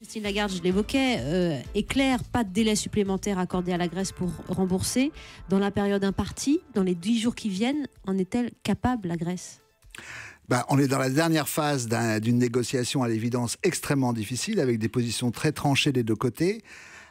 Christine Lagarde, je l'évoquais, est clair, pas de délai supplémentaire accordé à la Grèce pour rembourser. Dans la période impartie, dans les 10 jours qui viennent, en est-elle capable, la Grèce ? On est dans la dernière phase d'une négociation à l'évidence extrêmement difficile, avec des positions très tranchées des deux côtés,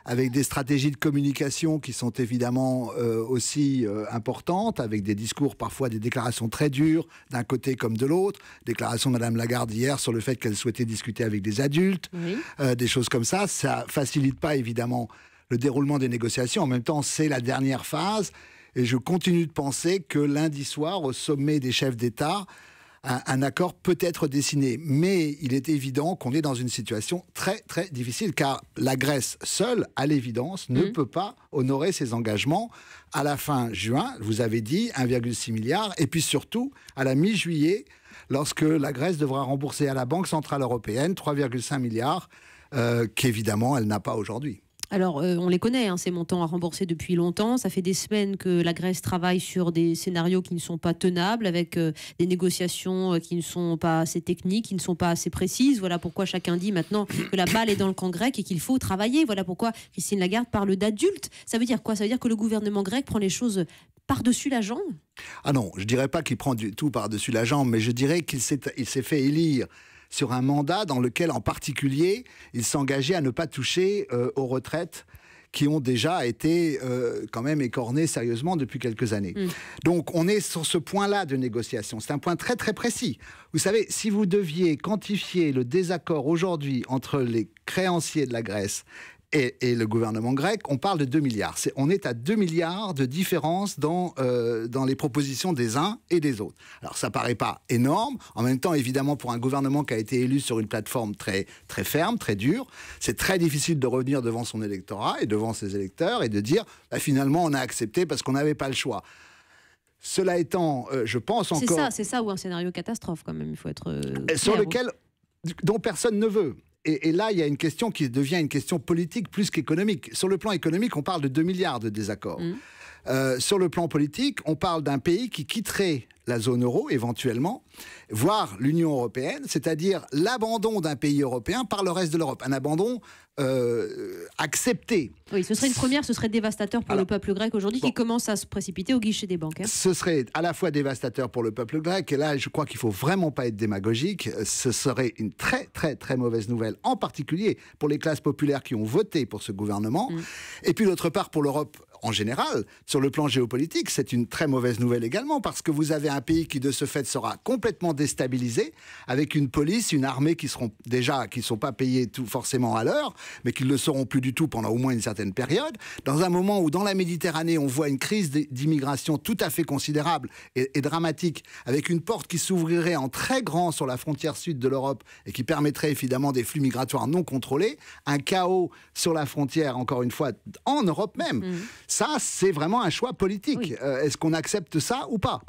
avec des stratégies de communication qui sont évidemment aussi importantes, avec des discours, parfois des déclarations très dures, d'un côté comme de l'autre. Déclaration de Mme Lagarde hier sur le fait qu'elle souhaitait discuter avec des adultes, oui. Des choses comme ça. Ça facilite pas évidemment le déroulement des négociations. En même temps, c'est la dernière phase. Et je continue de penser que lundi soir, au sommet des chefs d'État, un accord peut être dessiné. Mais il est évident qu'on est dans une situation très, très difficile, car la Grèce seule, à l'évidence, ne peut pas honorer ses engagements à la fin juin, vous avez dit, 1,6 milliard, et puis surtout, à la mi-juillet, lorsque la Grèce devra rembourser à la Banque Centrale Européenne 3,5 milliards, qu'évidemment, elle n'a pas aujourd'hui. Alors, on les connaît, hein, ces montants à rembourser depuis longtemps. Ça fait des semaines que la Grèce travaille sur des scénarios qui ne sont pas tenables, avec des négociations qui ne sont pas assez techniques, qui ne sont pas assez précises. Voilà pourquoi chacun dit maintenant que la balle est dans le camp grec et qu'il faut travailler. Voilà pourquoi Christine Lagarde parle d'adultes. Ça veut dire quoi? Ça veut dire que le gouvernement grec prend les choses par-dessus la jambe? Ah non, je ne dirais pas qu'il prend du tout par-dessus la jambe, mais je dirais qu'il s'est fait élire sur un mandat dans lequel, en particulier, il s'engageait à ne pas toucher aux retraites qui ont déjà été quand même écornées sérieusement depuis quelques années. Donc, on est sur ce point-là de négociation. C'est un point très, très précis. Vous savez, si vous deviez quantifier le désaccord aujourd'hui entre les créanciers de la Grèce et le gouvernement grec, on parle de 2 milliards. On est à 2 milliards de différence dans les propositions des uns et des autres. Alors, ça paraît pas énorme. En même temps, évidemment, pour un gouvernement qui a été élu sur une plateforme très, très ferme, très dure, c'est très difficile de revenir devant son électorat et devant ses électeurs et de dire, finalement, on a accepté parce qu'on n'avait pas le choix. Cela étant, je pense encore... C'est ça ou un scénario catastrophe, quand même, il faut être sur lequel, dont personne ne veut. Et là, il y a une question qui devient une question politique plus qu'économique. Sur le plan économique, on parle de 2 milliards de désaccords. Sur le plan politique, on parle d'un pays qui quitterait la zone euro, éventuellement, voire l'Union européenne, c'est-à-dire l'abandon d'un pays européen par le reste de l'Europe. Un abandon accepté. Oui, ce serait une première, ce serait dévastateur pour le peuple grec aujourd'hui qui commence à se précipiter au guichet des banques. Ce serait à la fois dévastateur pour le peuple grec, et là, je crois qu'il ne faut vraiment pas être démagogique. Ce serait une très, très, très mauvaise nouvelle, en particulier pour les classes populaires qui ont voté pour ce gouvernement. Et puis, d'autre part, pour l'Europe en général, sur le plan géopolitique, c'est une très mauvaise nouvelle également, parce que vous avez un pays qui, de ce fait, sera complètement déstabilisé, avec une police, une armée qui ne sont pas payées tout forcément à l'heure, mais qui ne le seront plus du tout pendant au moins une certaine période, dans un moment où, dans la Méditerranée, on voit une crise d'immigration tout à fait considérable et dramatique, avec une porte qui s'ouvrirait en très grand sur la frontière sud de l'Europe et qui permettrait évidemment des flux migratoires non contrôlés, un chaos sur la frontière, encore une fois, en Europe même. Ça, c'est vraiment un choix politique. Est-ce qu'on accepte ça ou pas ?